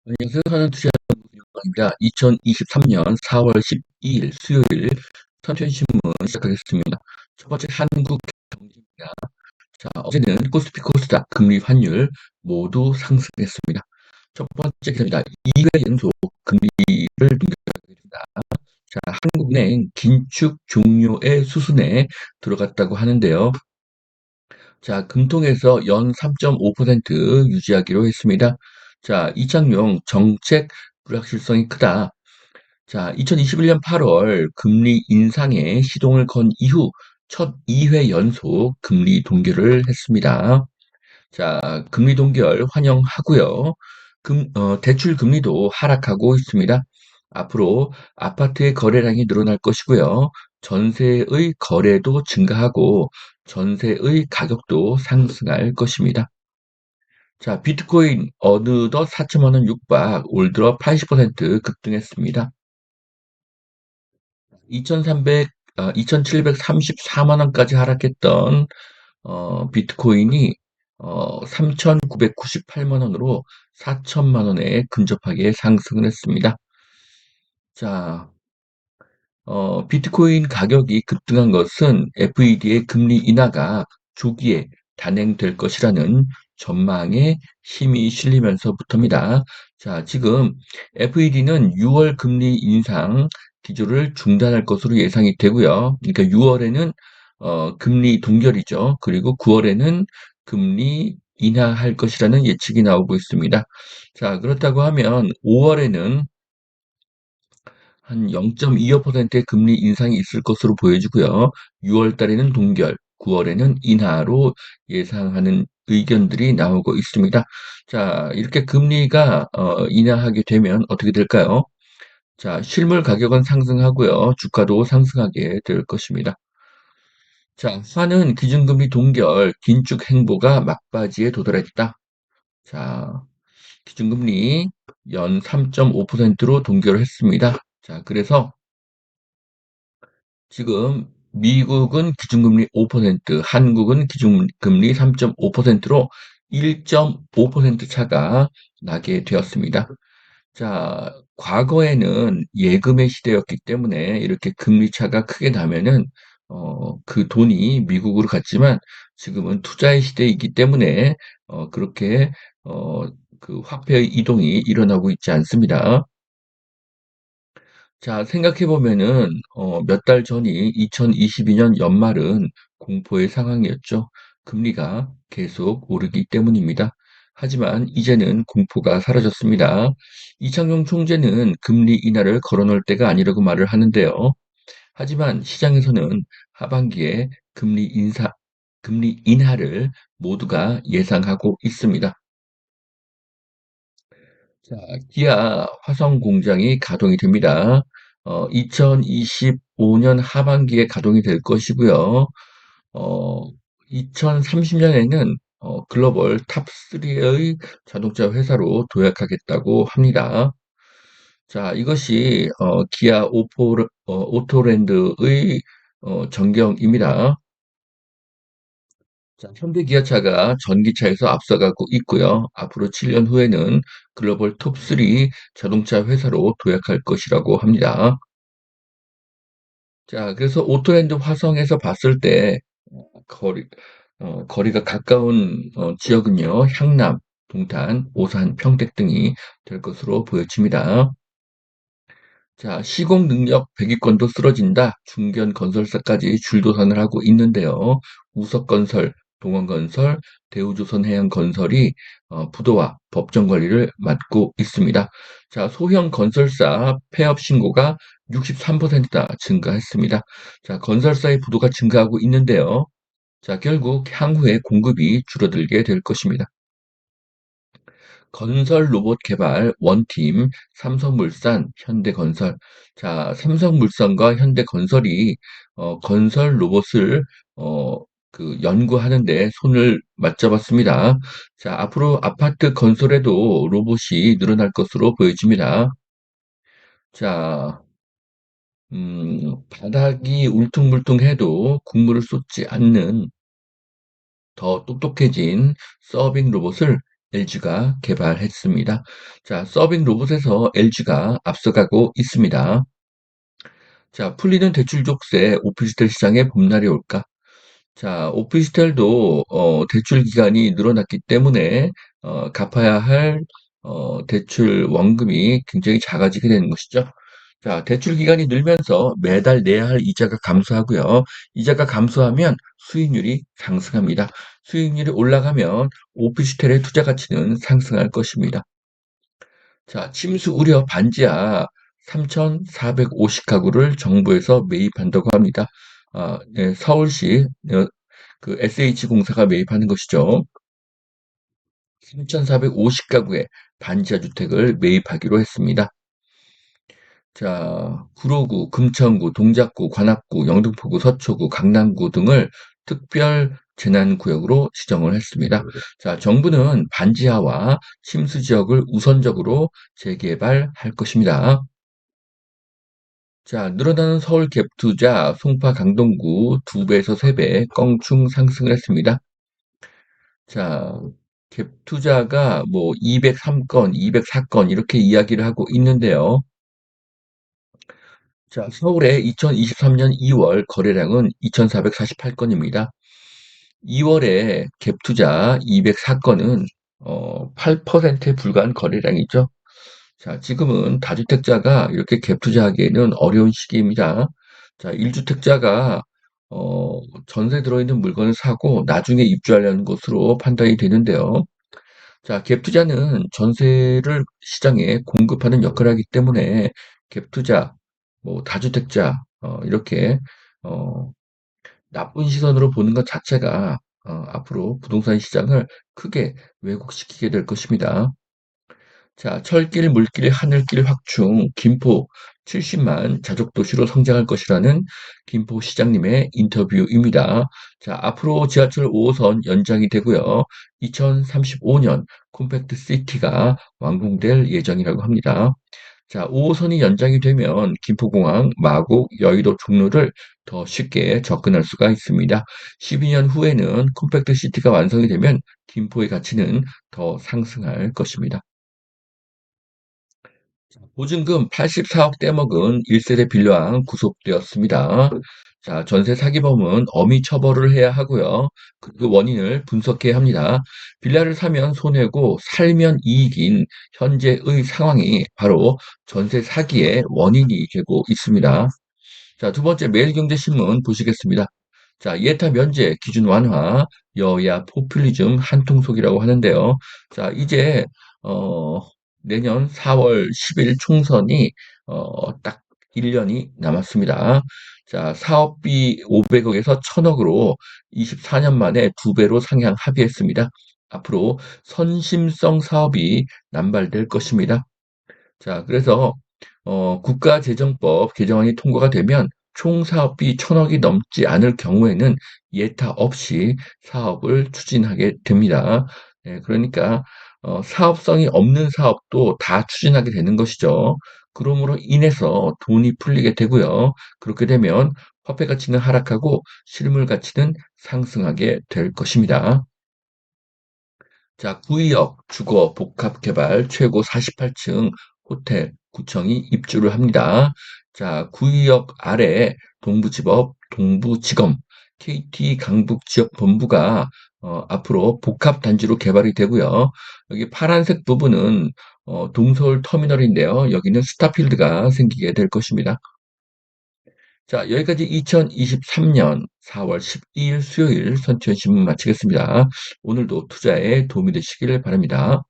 안녕하세요. 하나투자 입니다. 2023년 4월 12일 수요일 선천신문 시작하겠습니다. 첫 번째 한국 경제입니다. 자, 어제는 코스피 코스닥 금리 환율 모두 상승했습니다. 첫 번째 기사입니다. 2회 연속 금리를 동결했습니다. 자, 한국은행 긴축 종료의 수순에 들어갔다고 하는데요. 자, 금통에서 연 3.5% 유지하기로 했습니다. 자, 이창용 정책 불확실성이 크다. 자, 2021년 8월 금리 인상에 시동을 건 이후 첫 2회 연속 금리 동결을 했습니다. 자, 금리 동결 환영하고요. 대출 금리도 하락하고 있습니다. 앞으로 아파트의 거래량이 늘어날 것이고요. 전세의 거래도 증가하고 전세의 가격도 상승할 것입니다. 자, 비트코인 어느덧 4천만 원 육박, 올 들어 80% 급등했습니다. 2,300, 2,734만 원까지 하락했던 비트코인이 3,998만 원으로 4천만 원에 근접하게 상승을 했습니다. 자, 비트코인 가격이 급등한 것은 FED의 금리 인하가 조기에 단행될 것이라는 전망에 힘이 실리면서부터입니다. 자, 지금 FED는 6월 금리 인상 기조를 중단할 것으로 예상이 되고요. 그러니까 6월에는 금리 동결이죠. 그리고 9월에는 금리 인하할 것이라는 예측이 나오고 있습니다. 자, 그렇다고 하면 5월에는 한 0.25%의 금리 인상이 있을 것으로 보여지고요. 6월 달에는 동결, 9월에는 인하로 예상하는 의견들이 나오고 있습니다. 자, 이렇게 금리가 인하하게 되면 어떻게 될까요? 자, 실물 가격은 상승하고요. 주가도 상승하게 될 것입니다. 자, 화는 기준금리 동결, 긴축 행보가 막바지에 도달했다. 자, 기준금리 연 3.5%로 동결을 했습니다. 자, 그래서 지금 미국은 기준금리 5%, 한국은 기준금리 3.5%로 1.5% 차가 나게 되었습니다. 자, 과거에는 예금의 시대였기 때문에 이렇게 금리 차가 크게 나면은 그 돈이 미국으로 갔지만 지금은 투자의 시대이기 때문에 그렇게 어, 그 화폐의 이동이 일어나고 있지 않습니다. 자, 생각해 보면은 몇 달 전이 2022년 연말은 공포의 상황이었죠. 금리가 계속 오르기 때문입니다. 하지만 이제는 공포가 사라졌습니다. 이창용 총재는 금리 인하를 걸어놓을 때가 아니라고 말을 하는데요. 하지만 시장에서는 하반기에 금리 인하를 모두가 예상하고 있습니다. 자, 기아 화성 공장이 가동이 됩니다. 2025년 하반기에 가동이 될 것이고요. 어, 2030년에는 글로벌 탑3의 자동차 회사로 도약하겠다고 합니다. 자, 이것이 기아 오토랜드의 전경입니다. 자, 현대 기아차가 전기차에서 앞서가고 있고요. 앞으로 7년 후에는 글로벌 톱3 자동차 회사로 도약할 것이라고 합니다. 자, 그래서 오토랜드 화성에서 봤을 때 거리, 거리가 가까운 지역은요, 향남, 동탄, 오산, 평택 등이 될 것으로 보여집니다. 자, 시공 능력 100위권도 쓰러진다. 중견 건설사까지 줄도선을 하고 있는데요. 우석건설, 동원건설, 대우조선해양건설이 부도와 법정 관리를 맡고 있습니다. 자, 소형 건설사 폐업 신고가 63%다 증가했습니다. 자, 건설사의 부도가 증가하고 있는데요. 자, 결국 향후에 공급이 줄어들게 될 것입니다. 건설 로봇 개발 원팀, 삼성물산, 현대건설. 자, 삼성물산과 현대건설이 건설 로봇을 어, 연구하는 데 손을 맞잡았습니다. 자, 앞으로 아파트 건설에도 로봇이 늘어날 것으로 보여집니다. 자, 바닥이 울퉁불퉁해도 국물을 쏟지 않는 더 똑똑해진 서빙 로봇을 LG가 개발했습니다. 자, 서빙 로봇에서 LG가 앞서가고 있습니다. 자, 풀리는 대출 족쇄 오피스텔 시장에 봄날이 올까? 자, 오피스텔도 대출 기간이 늘어났기 때문에 갚아야 할 대출 원금이 굉장히 작아지게 되는 것이죠. 자, 대출 기간이 늘면서 매달 내야 할 이자가 감소하고요. 이자가 감소하면 수익률이 상승합니다. 수익률이 올라가면 오피스텔의 투자 가치는 상승할 것입니다. 자, 침수 우려 반지하 3,450가구를 정부에서 매입한다고 합니다. 예, 서울시 그 SH공사가 매입하는 것이죠. 3,450가구의 반지하 주택을 매입하기로 했습니다. 자, 구로구, 금천구, 동작구, 관악구, 영등포구, 서초구, 강남구 등을 특별 재난구역으로 지정을 했습니다. 자, 정부는 반지하와 침수 지역을 우선적으로 재개발할 것입니다. 자, 늘어나는 서울 갭 투자, 송파 강동구 2배에서 3배 껑충 상승을 했습니다. 자, 갭 투자가 뭐 203건, 204건 이렇게 이야기를 하고 있는데요. 자, 서울의 2023년 2월 거래량은 2,448건입니다. 2월에 갭 투자 204건은 8%에 불과한 거래량이죠. 자, 지금은 다주택자가 이렇게 갭 투자하기에는 어려운 시기입니다. 자, 1주택자가 전세 들어있는 물건을 사고 나중에 입주하려는 것으로 판단이 되는데요. 자, 갭 투자는 전세를 시장에 공급하는 역할을 하기 때문에 갭 투자, 뭐 다주택자 이렇게 어, 나쁜 시선으로 보는 것 자체가 앞으로 부동산 시장을 크게 왜곡시키게 될 것입니다. 자, 철길, 물길, 하늘길 확충, 김포 70만 자족도시로 성장할 것이라는 김포 시장님의 인터뷰입니다. 자, 앞으로 지하철 5호선 연장이 되고요. 2035년 콤팩트 시티가 완공될 예정이라고 합니다. 자, 5호선이 연장이 되면 김포공항, 마곡, 여의도 종로를 더 쉽게 접근할 수가 있습니다. 12년 후에는 콤팩트 시티가 완성이 되면 김포의 가치는 더 상승할 것입니다. 보증금 84억 떼먹은 1세대 빌려왕 구속되었습니다. 자, 전세 사기범은 엄히 처벌을 해야 하고요. 그 원인을 분석해야 합니다. 빌라를 사면 손해고 살면 이익인 현재의 상황이 바로 전세 사기의 원인이 되고 있습니다. 자, 두 번째 매일경제신문 보시겠습니다. 자, 예타 면제 기준 완화, 여야 포퓰리즘 한통속이라고 하는데요. 자, 이제 어, 내년 4월 10일 총선이 딱 1년이 남았습니다. 자, 사업비 500억에서 1,000억으로 24년 만에 2배로 상향 합의했습니다. 앞으로 선심성 사업이 남발될 것입니다. 자, 그래서 국가재정법 개정안이 통과가 되면 총 사업비 1,000억이 넘지 않을 경우에는 예타 없이 사업을 추진하게 됩니다. 예, 그러니까 사업성이 없는 사업도 다 추진하게 되는 것이죠. 그러므로 인해서 돈이 풀리게 되고요. 그렇게 되면 화폐 가치는 하락하고 실물 가치는 상승하게 될 것입니다. 자, 구의역 주거 복합 개발 최고 48층 호텔 구청이 입주를 합니다. 자, 구의역 아래 동부지검, KT 강북 지역 본부가 앞으로 복합 단지로 개발이 되고요. 여기 파란색 부분은 동서울 터미널인데요. 여기는 스타필드가 생기게 될 것입니다. 자, 여기까지 2023년 4월 12일 수요일 선취연 신문 마치겠습니다. 오늘도 투자에 도움이 되시길 바랍니다.